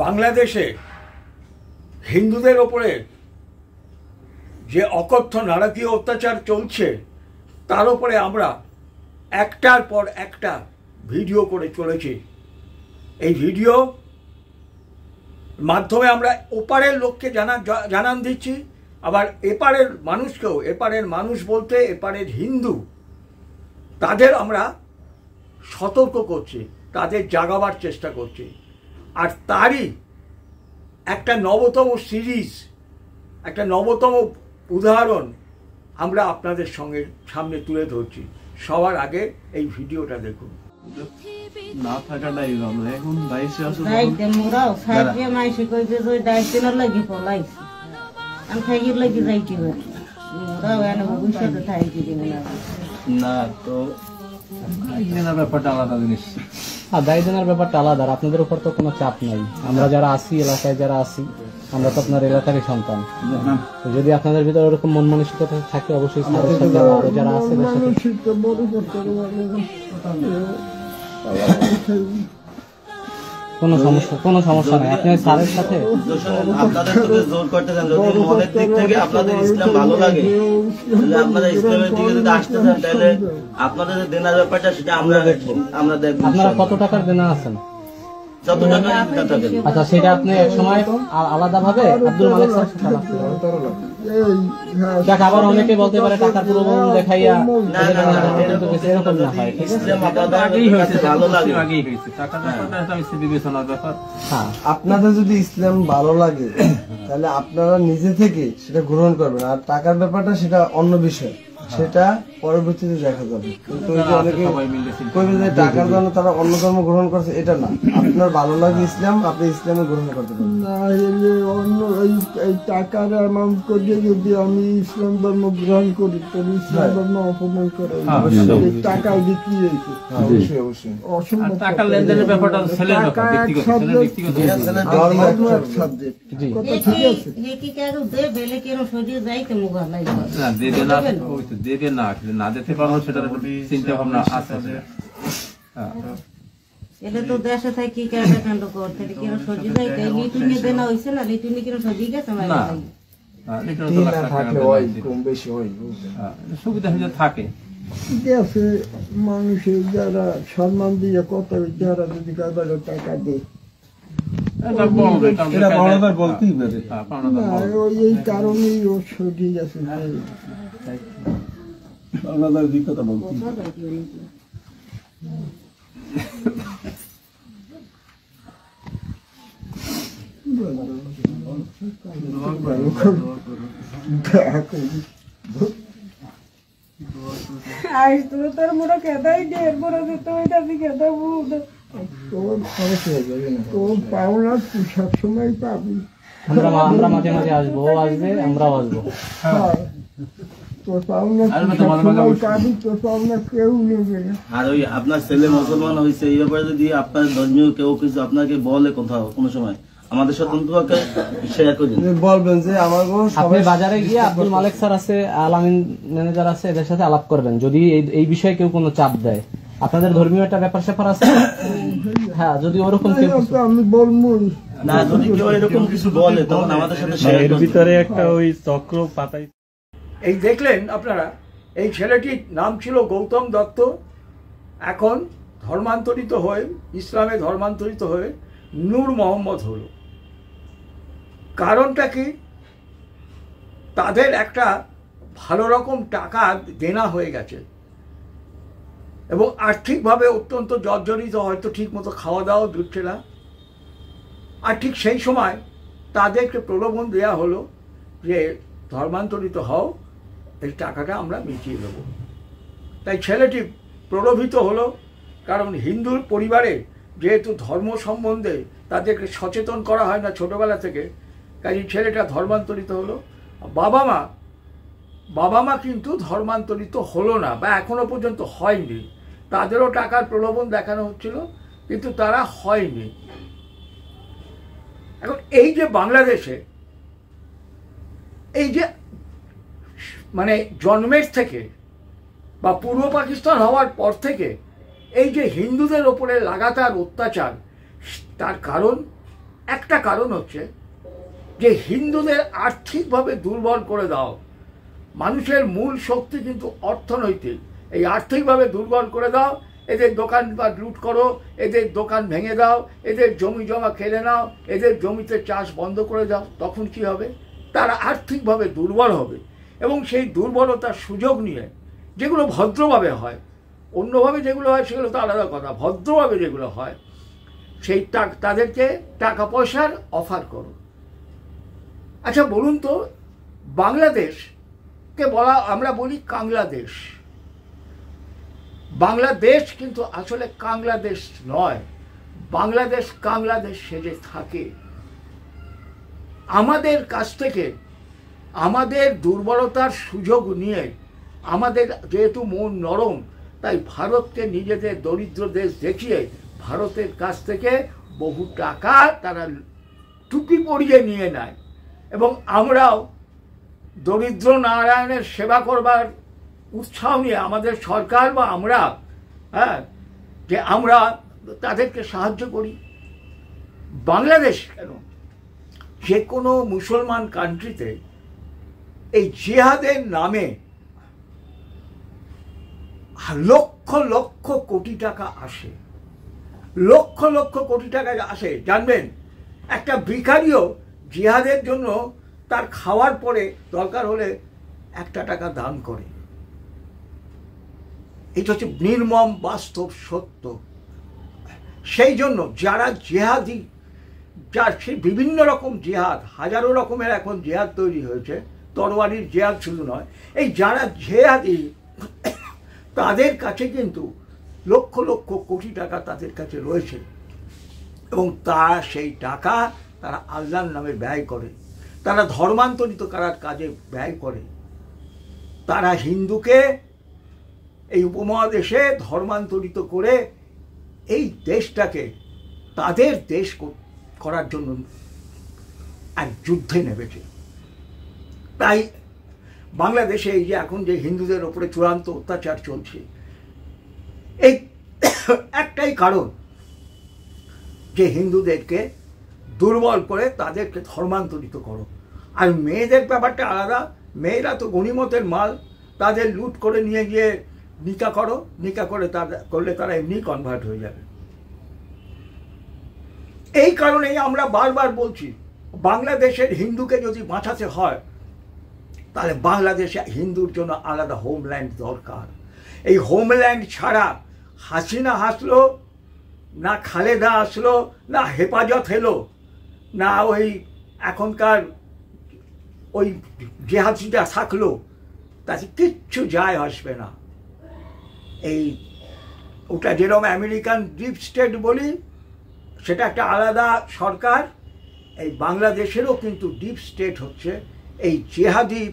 বাংলাদেশে হিন্দুদের ওপরে যে অকথ্য নারকীয় অত্যাচার চলছে তার উপরে আমরা একটার পর একটা ভিডিও করে চলেছি। এই ভিডিও মাধ্যমে আমরা ওপারের লোককে জানান দিচ্ছি, আবার এপারের মানুষকেও, এপারের মানুষ বলতে এপারের হিন্দু, তাদের আমরা সতর্ক করছি, তাদের জাগাবার চেষ্টা করছি। আর তারই একটা নবতম সিরিজ, একটা নবতম উদাহরণ আমরা আপনাদের সামনে তুলে ধরছি। সবার আগে এই ভিডিওটা দেখুন। না থাকাটাই ভালো। এখন বাইশে আসলে যাইতে মোরাও সাইডে মাইসে কইবে যে দাইতে না লাগি পলাইছি আমি খাইর লাগি যাইতে পারি মোরাও এনে ভবিষ্যতে থাইতে দিন না তো দাইদেনার ব্যাপারটা আলাদা জিনিস। দাইদেনার ব্যাপারটা আলাদা। আপনাদের উপর তো কোনো চাপ নাই। আমরা যারা আছি, এলাকায় যারা আছি, আমরা তো আপনার এলাকারই সন্তান। যদি আপনাদের ভিতরে ওরকম মন মানসিকতা থাকে, অবশ্যই যারা আছে কোনো সমস্যা নাই। আপনি স্যারের সাথে আপনাদের থেকে জোর করতে চান, যদি মনের দিক থেকে আপনাদের ইসলাম ভালো লাগে, তাহলে আপনারা ইসলামের দিকে যদি আসতে চান, তাহলে আপনাদের দেনার ব্যাপারটা সেটা আমরা দেখবো। আপনারা কত টাকার দেনা আছেন? যত টাকা। আচ্ছা, সেটা আপনি এক সময় আলাদা ভাবে আব্দুল মালিক স্যার সাথে আবার অনেকে বলতে পারে টাকার প্রলোভন দেখাইয়া এরকম না হয়। আপনাদের যদি ইসলাম ভালো লাগে তাহলে আপনারা নিজে থেকে সেটা গ্রহণ করবেন, আর টাকার ব্যাপারটা সেটা অন্য বিষয়, সেটা পরবর্তীতে দেখা যাবে। কিন্তু অনেকে কইবে যে টাকার জন্য তারা অন্য ধর্ম গ্রহণ করছে, এটা না। আপনার ভালো লাগে ইসলাম, আপনি ইসলামে গ্রহণ করতে পারেন না। অন্য এই টাকার অ্যামাউন্ট করে যদি আমি ইসলাম ধর্ম গ্রহণ করি তাহলে ইসলাম ধর্ম অপমান করে টাকা বিক্রি হয়েছে। অবশ্যই অবশ্যই অসম্ভব টাকার লেনদেনের ব্যাপারটা ছেলের ব্যাপার, ব্যক্তিগত সাবজেক্ট। কথা ঠিক আছে। হে কি কারো দে বেলে কেন সরিয়ে যাইতে মুগা লাই না দেবে না, ওই তো দেবে না, না দিতে পারবো সেটার চিন্তা ভাবনা আছে। এটা তো দেশে থাকে কি কাজ কাণ্ড করতে কেন সরিয়ে যাইতে লিটুনি দেনা হইছে না, লিটুনি কেন সরিয়ে গেছে না থাকলে হয় কম বেশি হয়, সুবিধা হয়ে থাকে। ঠিক আছে, মানুষের যারা সম্মান দিয়ে কথা যারা যদি কারবার টাকা দেয় এই কারণেই ও সরিয়ে গেছে। অভিজ্ঞতা বলতে তোর মোরা কেদাই ঢের বড় তো এটা দিকে দেবো তোর খরচ হয়ে যাবে না, তোর পাওনা তুই সবসময় পাবি। আমরা মাঝে মাঝে আসবো, ও আসবে, আমরাও আসবো। তোর পাওনা সবসময় পাবি, তোর পাওনা কেউ নেবে না। আর ওই আপনার ছেলে মুসলমান হয়েছে, এই ব্যাপারে যদি আপনার ধর্মীয় কেউ কিছু আপনাকে বলে কোথাও কোনো সময়, আমাদের সাথে শেয়ার করে বলবেন যে আমার আপনি বাজারে গিয়ে আব্দুল মালিক স্যার আছে, আলামিন ম্যানেজার আছে, এদের সাথে আলাপ করবেন। যদি এই বিষয়ে কেউ কোনো চাপ দেয়, আপনাদের ধর্মীয় একটা ব্যাপার স্যাপার আছে, হ্যাঁ, যদি ওরকম কেউ আমি বলবো না, যদি কেউ এরকম কিছু বলে তখন আমাদের সাথে শেয়ার এর ভিতরে একটা ওই চক্র পাতাই। এই দেখলেন আপনারা, এই ছেলেটির নাম ছিল গৌতম দত্ত, এখন ধর্মান্তরিত হয়ে, ইসলামে ধর্মান্তরিত হয়ে নূর মোহাম্মদ হলো। কারণটা কি? তাদের একটা ভালো রকম টাকা দেনা হয়ে গেছে এবং আর্থিকভাবে অত্যন্ত জর্জরিত, হয়তো ঠিক মতো খাওয়া দাওয়া জুটছে না। আর ঠিক সেই সময় তাদেরকে প্রলোভন দেওয়া হলো যে ধর্মান্তরিত হও, এই টাকাটা আমরা মিটিয়ে দেবো। তাই ছেলেটি প্রলোভিত হলো, কারণ হিন্দুর পরিবারে যেহেতু ধর্ম সম্বন্ধে তাদেরকে সচেতন করা হয় না ছোটোবেলা থেকে, কাজে ছেলেটা ধর্মান্তরিত হলো। বাবা মা কিন্তু ধর্মান্তরিত হলো না, বা এখনো পর্যন্ত হয়নি। তাদেরও টাকার প্রলোভন দেখানো হচ্ছিল, কিন্তু তারা হয়নি। এখন এই যে বাংলাদেশে এই যে মানে জন্মের থেকে বা পূর্ব পাকিস্তান হওয়ার পর থেকে এই যে হিন্দুদের ওপরে লাগাতার অত্যাচার, তার কারণ একটা কারণ হচ্ছে যে হিন্দুদের আর্থিকভাবে দুর্বল করে দাও। মানুষের মূল শক্তি কিন্তু অর্থনৈতিক, এই আর্থিকভাবে দুর্বল করে দাও, এদের দোকানপাট লুট করো, এদের দোকান ভেঙে দাও, এদের জমি জমা কেড়ে নাও, এদের জমিতে চাষ বন্ধ করে দাও, তখন কি হবে? তারা আর্থিকভাবে দুর্বল হবে এবং সেই দুর্বলতার সুযোগ নিয়ে যেগুলো ভদ্রভাবে হয়, অন্যভাবে যেগুলো হয় সেগুলো তো আলাদা কথা, ভদ্রভাবে যেগুলো হয় সেই তাদেরকে টাকা পয়সার অফার করো। আচ্ছা বলুন তো, বাংলাদেশকে আমরা বলি কাংলাদেশ, বাংলাদেশ কিন্তু আসলে কাংলাদেশ নয়, বাংলাদেশ কাংলাদেশ সেজে থাকে। আমাদের কাছ থেকে আমাদের দুর্বলতার সুযোগ নিয়ে, আমাদের যেহেতু মন নরম, তাই ভারতকে নিজেদের দরিদ্র দেশ দেখিয়ে ভারতের কাছ থেকে বহু টাকা তারা টুপি পরিয়ে নিয়ে নেয় এবং আমরাও দরিদ্র নারায়ণের সেবা করবার উৎসাহ নিয়ে আমাদের সরকার বা আমরা যে আমরা তাদেরকে সাহায্য করি। বাংলাদেশ কেন, যে কোনো মুসলমান কান্ট্রিতে এই জিহাদের নামে লক্ষ লক্ষ কোটি টাকা আসে, লক্ষ লক্ষ কোটি টাকা আসে। জানবেন, একটা ভিখারিও জিহাদের জন্য তার খাওয়ার পরে দরকার হলে 1 টাকা দান করে। এটা হচ্ছে নির্মম বাস্তব সত্য। সেই জন্য যারা জেহাদি, যার সে বিভিন্ন রকম জেহাদ, হাজারো রকমের এখন জেহাদ তৈরি হয়েছে, তরবারির জেহাদ শুধু নয়, এই যারা জেহাদি তাদের কাছে কিন্তু লক্ষ লক্ষ কোটি টাকা তাদের কাছে রয়েছে এবং তারা সেই টাকা তারা আল্লাহর নামে ব্যয় করে, তারা ধর্মান্তরিত করার কাজে ব্যয় করে। তারা হিন্দুকে এই উপমহাদেশে ধর্মান্তরিত করে এই দেশটাকে তাদের দেশ করার জন্য এক যুদ্ধে নেমেছে। তাই বাংলাদেশে এই যে এখন যে হিন্দুদের ওপরে চূড়ান্ত অত্যাচার চলছে, এই একটাই কারণ যে হিন্দুদেরকে দুর্বল করে তাদেরকে ধর্মান্তরিত করো। আর মেয়েদের ব্যাপারটা আলাদা, মেয়েরা তো গণিমতের মাল, তাদের লুট করে নিয়ে গিয়ে নিকা করো, নিকা করে করলে তারা এমনি কনভার্ট হয়ে যাবে। এই কারণেই আমরা বারবার বলছি, বাংলাদেশের হিন্দুকে যদি বাঁচাতে হয় তাহলে বাংলাদেশে হিন্দুর জন্য আলাদা হোমল্যান্ড দরকার। এই হোমল্যান্ড ছাড়া হাসিনা আসলো না, খালেদা আসলো না, হেফাজত এলো না, ওই এখনকার ওই জেহাদিটা থাকলো, তাতে কিচ্ছু যায় আসবে না। এই ওটা যেরকম আমেরিকান ডিপ স্টেট বলি, সেটা একটা আলাদা সরকার, এই বাংলাদেশেরও কিন্তু ডিপ স্টেট হচ্ছে এই জেহাদি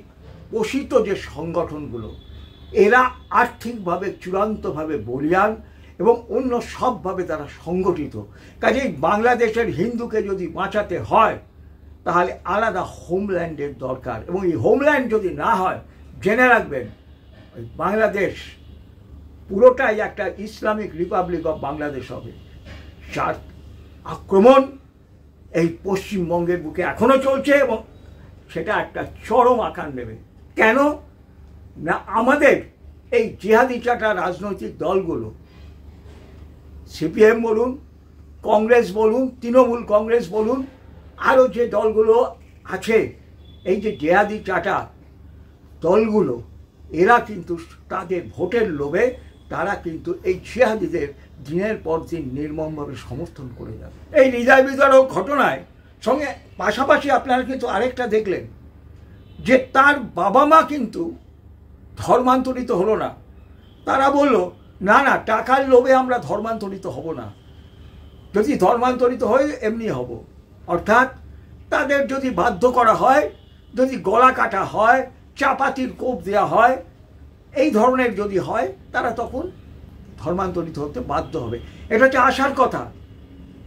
পোষিত যে সংগঠনগুলো, এরা আর্থিকভাবে চূড়ান্তভাবে বলিয়ান এবং অন্য সবভাবে তারা সংগঠিত। কাজেই বাংলাদেশের হিন্দুকে যদি বাঁচাতে হয় তাহলে আলাদা হোমল্যান্ডের দরকার, এবং এই হোমল্যান্ড যদি না হয়, জেনে রাখবেন ওই বাংলাদেশ পুরোটাই একটা ইসলামিক রিপাবলিক অফ বাংলাদেশ হবে, যার আক্রমণ এই পশ্চিমবঙ্গের বুকে এখনও চলছে এবং সেটা একটা চরম আকার নেবে। কেন না, আমাদের এই জিহাদি চাটা রাজনৈতিক দলগুলো, সিপিএম বলুন, কংগ্রেস বলুন, তৃণমূল কংগ্রেস বলুন, আরও যে দলগুলো আছে, এই যে জিহাদি চাটা দলগুলো, এরা কিন্তু তাদের ভোটের লোভে তারা কিন্তু এই জিহাদিদের দিনের পর দিন নির্মমভাবে সমর্থন করে যাবে। এই হৃদয় বিদারক ঘটনায় সঙ্গে পাশাপাশি আপনারা কিন্তু আরেকটা দেখলেন যে তার বাবা মা কিন্তু ধর্মান্তরিত হলো না। তারা বলল, না না, টাকার লোভে আমরা ধর্মান্তরিত হব না, যদি ধর্মান্তরিত হয় এমনি হব। অর্থাৎ তাদের যদি বাধ্য করা হয়, যদি গলা কাটা হয়, চাপাতির কোপ দেওয়া হয়, এই ধরনের যদি হয়, তারা তখন ধর্মান্তরিত হতে বাধ্য হবে। এটা হচ্ছে আশার কথা।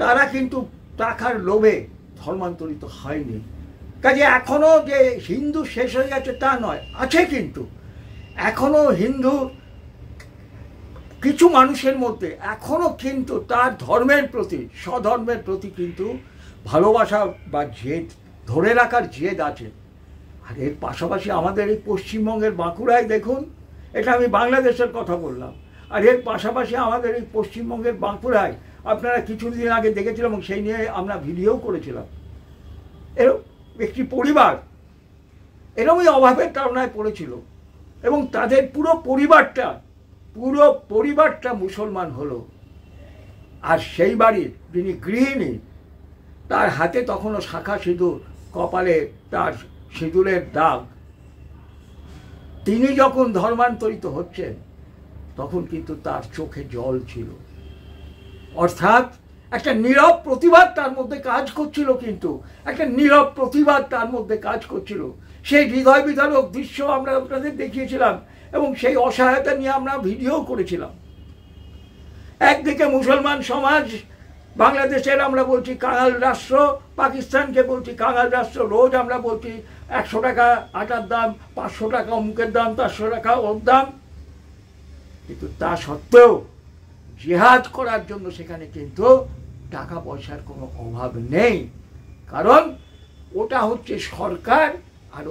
তারা কিন্তু টাকার লোভে ধর্মান্তরিত হয়নি। কাজে এখনও যে হিন্দু শেষ হয়ে গেছে তা নয়, আছে কিন্তু এখনও হিন্দু কিছু মানুষের মধ্যে এখনও কিন্তু তার ধর্মের প্রতি, স্বধর্মের প্রতি কিন্তু ভালোবাসা বা জেদ ধরে রাখার জেদ আছে। আর এর পাশাপাশি আমাদের এই পশ্চিমবঙ্গের বাঁকুড়ায় দেখুন, এটা আমি বাংলাদেশের কথা বললাম, আর এর পাশাপাশি আমাদের এই পশ্চিমবঙ্গের বাঁকুড়ায় আপনারা কিছুদিন আগে দেখেছিলাম এবং সেই নিয়ে আমরা ভিডিও করেছিলাম, এরকম একটি পরিবার এরকমই অভাবের তাড়নায় পড়েছিল এবং তাদের পুরো পরিবারটা মুসলমান হলো। আর সেই বাড়ির যিনি গৃহিণী, তার হাতে তখনও শাঁখা সিঁদুর, কপালে তার সিঁদুরের দাগ। তিনি যখন ধর্মান্তরিত হচ্ছেন তখন কিন্তু তার চোখে জল ছিল, অর্থাৎ একটা নীরব প্রতিবাদ তার মধ্যে কাজ করছিল, কিন্তু একটা নীরব প্রতিবাদ তার মধ্যে কাজ করছিল। সেই হৃদয় বিদারক দৃশ্য আমরা আপনাদের দেখিয়েছিলাম এবং সেই অসহায়তা নিয়ে আমরা ভিডিও করেছিলাম। একদিকে মুসলমান সমাজ, বাংলাদেশের আমরা বলছি কাঙাল রাষ্ট্র, পাকিস্তানকে বলছি কাঙাল রাষ্ট্র, রোজ আমরা বলছি 100 টাকা আটার দাম, 500 টাকা অমুকের দাম, 400 টাকা ওর দাম, কিন্তু তা সত্ত্বেও জিহাদ করার জন্য সেখানে কিন্তু টাকা পয়সার কোনো অভাব নেই, কারণ ওটা হচ্ছে সরকার আর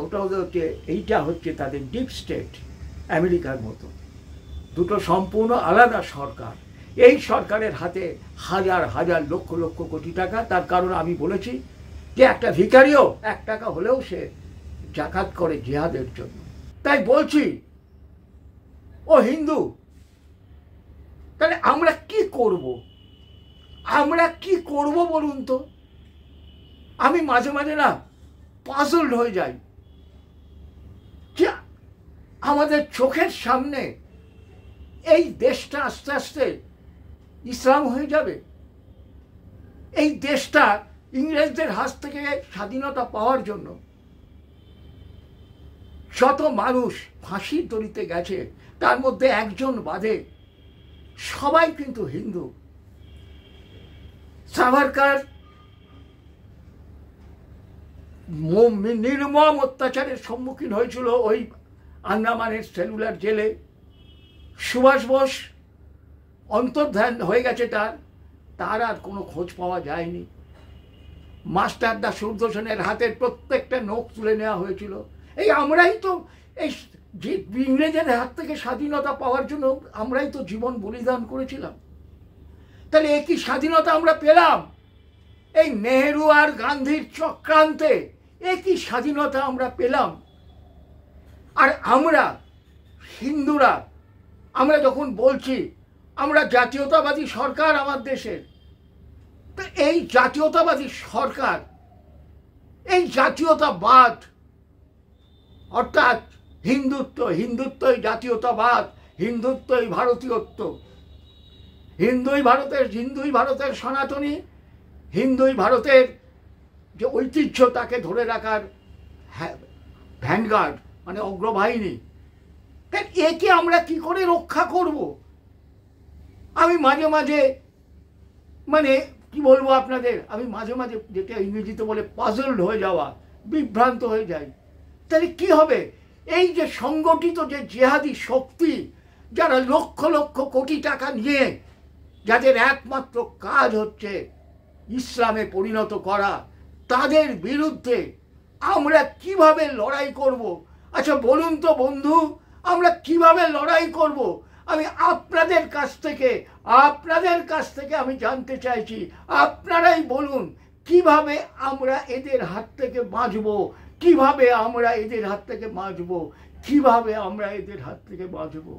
এইটা হচ্ছে তাদের ডিপ স্টেট, আমেরিকার মতো, দুটো সম্পূর্ণ আলাদা সরকার। এই সরকারের হাতে হাজার হাজার লক্ষ লক্ষ কোটি টাকা। তার কারণ আমি বলেছি যে একটা ভিখারিও 1 টাকা হলেও সে জাকাত করে জিহাদের জন্য। তাই বলছি, ও হিন্দু, তাহলে আমরা কি করব? আমরা কি করব বলুন তো? আমি মাঝে মাঝে না পাজলড হয়ে যাই যে আমাদের চোখের সামনে এই দেশটা আস্তে আস্তে ইসলাম হয়ে যাবে। এই দেশটা ইংরেজদের হাত থেকে স্বাধীনতা পাওয়ার জন্য যত মানুষ ফাঁসির দড়িতে গেছে তার মধ্যে একজন বাদে সবাই কিন্তু হিন্দু। সাভারকার নির্মম অত্যাচারের সম্মুখীন হয়েছিল ওই আন্দামানের সেলুলার জেলে। সুভাষ বোস অন্তর্ধান হয়ে গেছে, তার আর কোনো খোঁজ পাওয়া যায়নি। মাস্টারদা সুদর্শনের হাতের প্রত্যেকটা নখ তুলে নেওয়া হয়েছিল। এই আমরাই তো এই যে ইংরেজের হাত থেকে স্বাধীনতা পাওয়ার জন্য আমরাই তো জীবন বলিদান করেছিলাম। তাহলে একই স্বাধীনতা আমরা পেলাম এই নেহেরু আর গান্ধীর চক্রান্তে, একই স্বাধীনতা আমরা পেলাম। আর আমরা হিন্দুরা আমরা যখন বলছি আমরা জাতীয়তাবাদী সরকার আমার দেশের, তো এই জাতীয়তাবাদী সরকার, এই জাতীয়তাবাদ অর্থাৎ হিন্দুত্বই জাতীয়তাবাদ, হিন্দুত্বই ভারতীয়ত্ব, হিন্দুই ভারতের সনাতনী, হিন্দুই ভারতের যে ঐতিহ্য তাকে ধরে রাখার ভ্যানগার্ড মানে অগ্রবাহিনী। একে আমরা কি করে রক্ষা করব? আমি মাঝে মাঝে মানে কি বলবো আপনাদের, আমি মাঝে মাঝে যেটা ইংরেজিতে বলে পাজলড হয়ে যাওয়া, বিভ্রান্ত হয়ে যাই। তাহলে কি হবে? এই যে সংগঠিত যে জিহাদি শক্তি, যারা লক্ষ লক্ষ কোটি টাকা নিয়ে, যাদের একমাত্র কাজ হচ্ছে ইসলামে পরিণত করা, তাদের বিরুদ্ধে আমরা কিভাবে লড়াই করব? আচ্ছা বলুন তো বন্ধু, আমরা কিভাবে লড়াই করব? আমি আপনাদের কাছ থেকে আমি জানতে চাইছি, আপনারাই বলুন কিভাবে আমরা এদের হাত থেকে বাঁচবো, কিভাবে আমরা এদের হাত থেকে বাঁচবো।